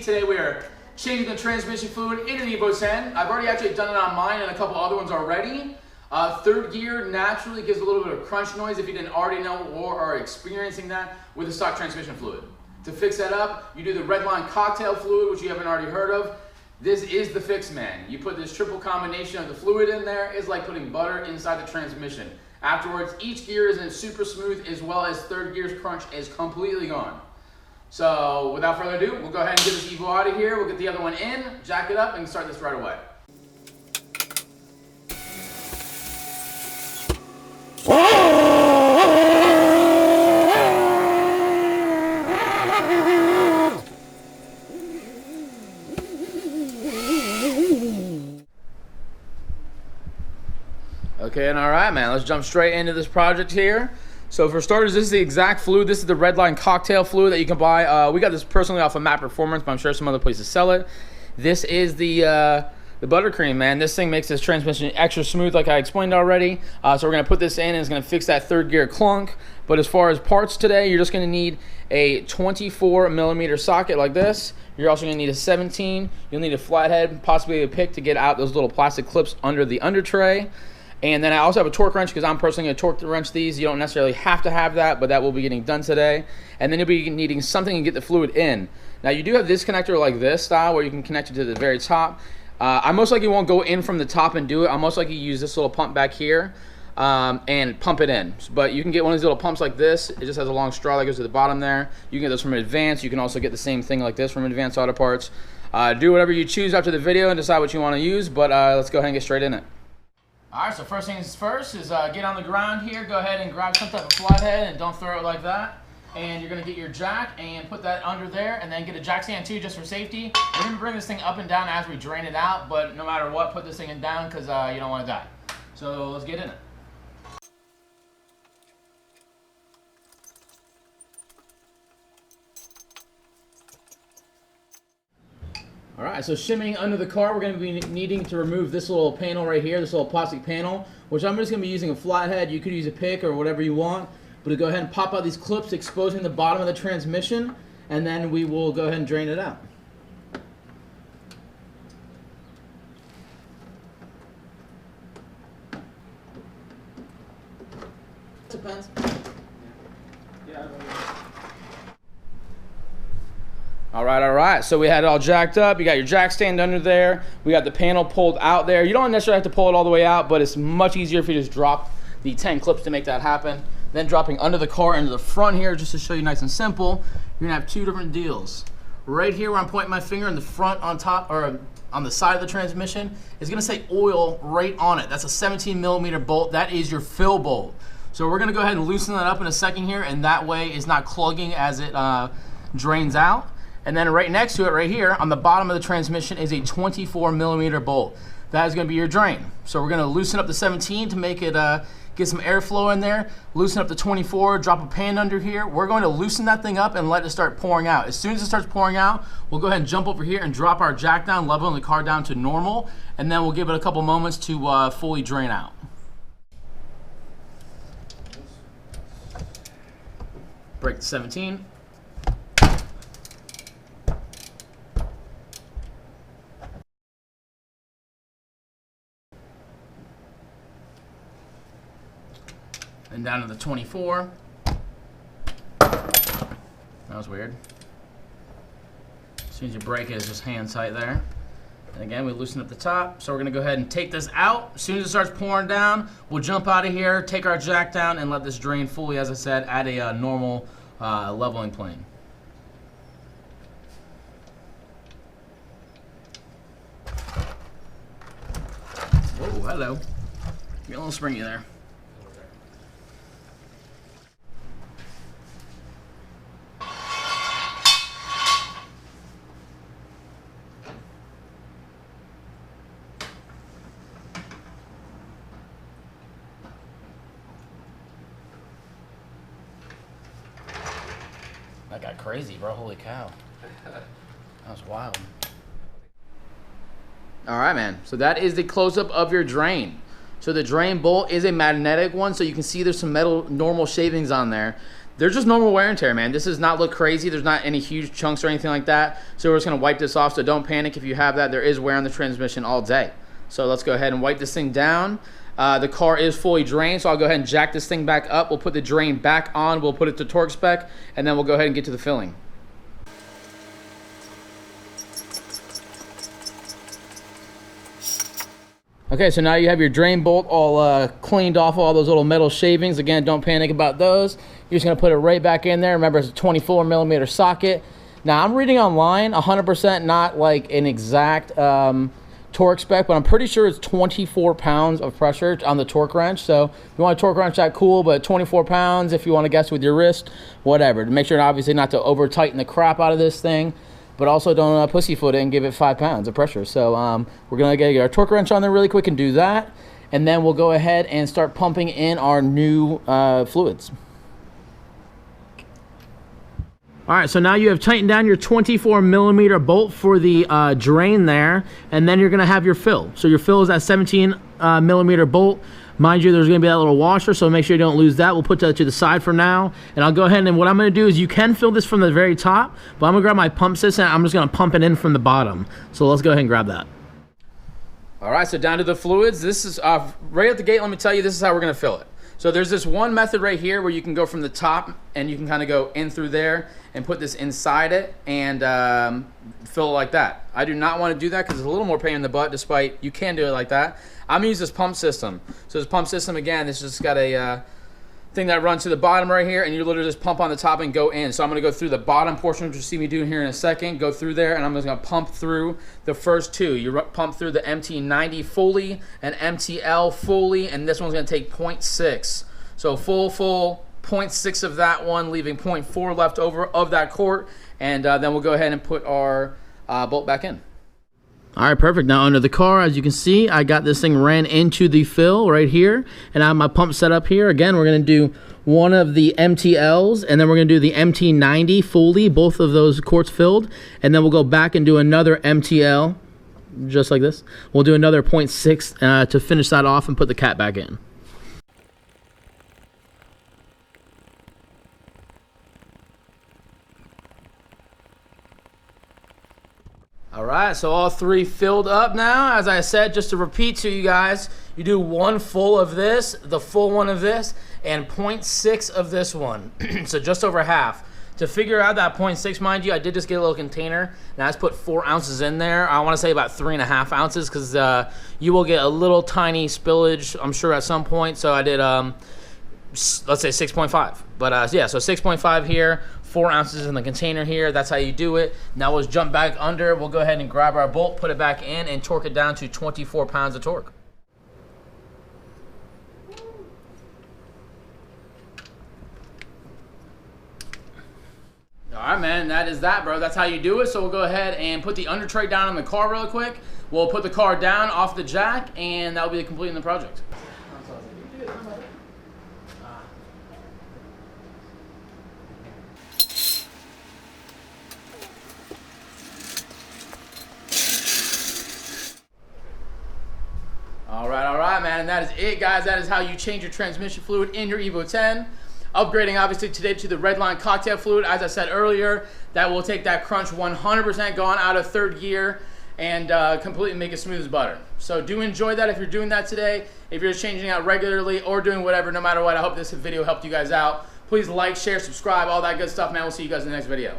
see, today we are changing the transmission fluid in an Evo 10. I've already actually done it on mine and a couple other ones already. Third gear naturally gives a little bit of crunch noise if you didn't already know or are experiencing that with the stock transmission fluid. To fix that up, you do the Redline cocktail fluid, which you haven't already heard of. This is the fix, man. You put this triple combination of the fluid in there. It's like putting butter inside the transmission. Afterwards, each gear isn't super smooth, as well as third gear's crunch is completely gone. So without further ado, we'll go ahead and get this Evo out of here. We'll get the other one in, jack it up, and start this right away. Okay, and all right, man, let's jump straight into this project here. So for starters, this is the exact fluid. This is the Redline cocktail fluid that you can buy. We got this personally off of Map Performance, but I'm sure some other places sell it. This is the buttercream, man. This thing makes this transmission extra smooth, like I explained already. So we're gonna put this in, and it's gonna fix that third gear clunk. But as far as parts today, you're just gonna need a 24mm socket like this. You're also gonna need a 17. You'll need a flathead, possibly a pick to get out those little plastic clips under the under tray. And then I also have a torque wrench because I'm personally going to torque wrench these. You don't necessarily have to have that, but that will be getting done today. And then you'll be needing something to get the fluid in. Now you do have this connector like this style where you can connect it to the very top. I most likely won't go in from the top and do it. I'll most likely use this little pump back here and pump it in. But you can get one of these little pumps like this. It just has a long straw that goes to the bottom there. You can get those from Advance. You can also get the same thing like this from Advanced Auto Parts. Do whatever you choose after the video and decide what you want to use, but let's go ahead and get straight in it. Alright, so first things first is get on the ground here. Go ahead and grab some type of flathead and don't throw it like that. And you're going to get your jack and put that under there, and then get a jack stand too, just for safety. We're going to bring this thing up and down as we drain it out, but no matter what, put this thing in down because you don't want to die. So let's get in it. All right, so shimmying under the car, we're going to be needing to remove this little panel right here, this little plastic panel, which I'm just going to be using a flathead. You could use a pick or whatever you want, but to go ahead and pop out these clips, exposing the bottom of the transmission, and then we will go ahead and drain it out. Depends. All right, so we had it all jacked up. You got your jack stand under there. We got the panel pulled out there. You don't necessarily have to pull it all the way out, but it's much easier if you just drop the 10 clips to make that happen. Then dropping under the car into the front here, just to show you nice and simple, you're gonna have two different deals. Right here where I'm pointing my finger in the front on top, or on the side of the transmission, is gonna say oil right on it. That's a 17mm bolt. That is your fill bolt. So we're gonna go ahead and loosen that up in a second here, and that way it's not plugging as it drains out. And then right next to it, right here, on the bottom of the transmission is a 24mm bolt. That is going to be your drain. So we're going to loosen up the 17 to make it get some airflow in there. Loosen up the 24, drop a pan under here. We're going to loosen that thing up and let it start pouring out. As soon as it starts pouring out, we'll go ahead and jump over here and drop our jack down, leveling the car down to normal, and then we'll give it a couple moments to fully drain out. Break the 17. And down to the 24. That was weird. As soon as you break it, it's just hand tight there. And again, we loosen up the top. So we're gonna go ahead and take this out. As soon as it starts pouring down, we'll jump out of here, take our jack down, and let this drain fully, as I said, at a normal leveling plane. Whoa, hello. Get a little springy there. That got crazy, bro. Holy cow. That was wild. All right, man. So that is the close-up of your drain. So the drain bolt is a magnetic one, so you can see there's some metal normal shavings on there. they're just normal wear and tear, man. This does not look crazy. There's not any huge chunks or anything like that. So we're just gonna wipe this off, so don't panic if you have that. There is wear on the transmission all day. So let's go ahead and wipe this thing down. The car is fully drained, so I'll go ahead and jack this thing back up. We'll put the drain back on, we'll put it to torque spec, and then we'll go ahead and get to the filling. Okay, so now you have your drain bolt all cleaned off all those little metal shavings. Again, don't panic about those. You're just gonna put it right back in there. Remember, it's a 24mm socket. Now, I'm reading online, 100%, not like an exact torque spec, but I'm pretty sure it's 24 pounds of pressure on the torque wrench. So if you want a torque wrench, that cool, but 24 pounds, if you want to guess with your wrist, whatever. To make sure, obviously, not to over tighten the crap out of this thing, but also don't pussyfoot it and give it 5 pounds of pressure. So we're gonna get our torque wrench on there really quick and do that, and then we'll go ahead and start pumping in our new fluids. All right, so now you have tightened down your 24mm bolt for the drain there, and then you're gonna have your fill. So your fill is that 17mm bolt. Mind you, there's gonna be that little washer, so make sure you don't lose that. We'll put that to the side for now, and I'll go ahead and what I'm gonna do is you can fill this from the very top, but I'm gonna grab my pump system and I'm just gonna pump it in from the bottom. So let's go ahead and grab that. All right, so down to the fluids. This is, right at the gate, let me tell you, this is how we're gonna fill it. So there's this one method right here where you can go from the top and you can kind of go in through there and put this inside it and fill it like that. I do not want to do that because it's a little more pain in the butt, despite you can do it like that. I'm going to use this pump system. So this pump system, again, this just got a thing that runs to the bottom right here, and you literally just pump on the top and go in. So I'm going to go through the bottom portion, which you'll see me doing here in a second, go through there, and I'm just going to pump through the first two. You pump through the MT90 fully and MTL fully, and this one's going to take 0.6. So full 0.6 of that one, leaving 0.4 left over of that quart, and then we'll go ahead and put our bolt back in. All right, perfect. Now under the car, as you can see, I got this thing ran into the fill right here, and I have my pump set up here. Again, we're going to do one of the MTLs, and then we're going to do the MT90 fully, both of those quarts filled, and then we'll go back and do another MTL, just like this. We'll do another 0.6 to finish that off and put the cap back in. All right, so all three filled up now. As I said, just to repeat to you guys, you do one full of this, the full one of this, and 0.6 of this one. So just over half. To figure out that 0.6, mind you, I did just get a little container, and I just put 4 ounces in there. I want to say about 3.5 ounces, because you will get a little tiny spillage, I'm sure, at some point. So I did, let's say 6.5. But yeah, so 6.5 here, 4 ounces in the container here. That's how you do it. Now let's jump back under. We'll go ahead and grab our bolt, put it back in, and torque it down to 24 pounds of torque. All right, man, that is that, bro. That's how you do it. So we'll go ahead and put the under tray down on the car real quick. We'll put the car down off the jack, and that'll be completing the project. All right, man, and that is it, guys. That is how you change your transmission fluid in your Evo 10. Upgrading, obviously, today to the Redline cocktail fluid. As I said earlier, that will take that crunch 100% gone out of third gear and completely make it smooth as butter. So do enjoy that if you're doing that today. If you're just changing out regularly or doing whatever, no matter what, I hope this video helped you guys out. Please like, share, subscribe, all that good stuff, man. We'll see you guys in the next video.